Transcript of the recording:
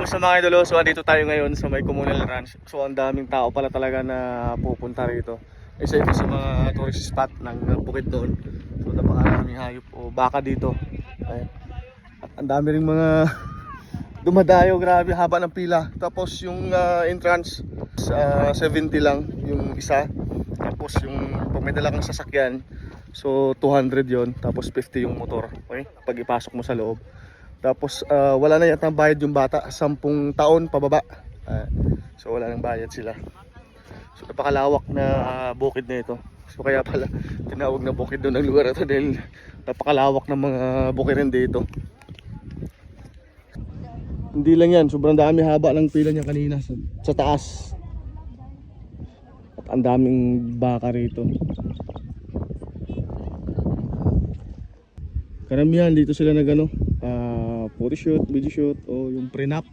Kamusta mga idolo? So andito tayo ngayon sa may Comunal Ranch. So ang daming tao pala talaga na pupunta rito. Isa ito sa mga tourist spot ng bukid doon. So napakaraming hayop o baka dito. Ayan. At ang dami ring mga dumadayo, grabe haba ng pila. Tapos yung entrance 70 lang yung isa. Tapos yung pag may dala kang sasakyan, so 200 yon. Tapos 50 yung motor. Okay? Pag ipasok mo sa loob. Tapos wala na yata bayad yung bata, 10 taon pababa. So wala nang bayad sila. So napakalawak na bukid na ito. So kaya pala tinawag na bukid doon ang lugar ito dahil napakalawak ng mga bukirin dito. Hindi lang yan, sobrang dami, haba ng pila niya kanina sa taas. At ang daming baka rito. Karamihan dito sila nagano, photoshoot, video shoot o yung prenup.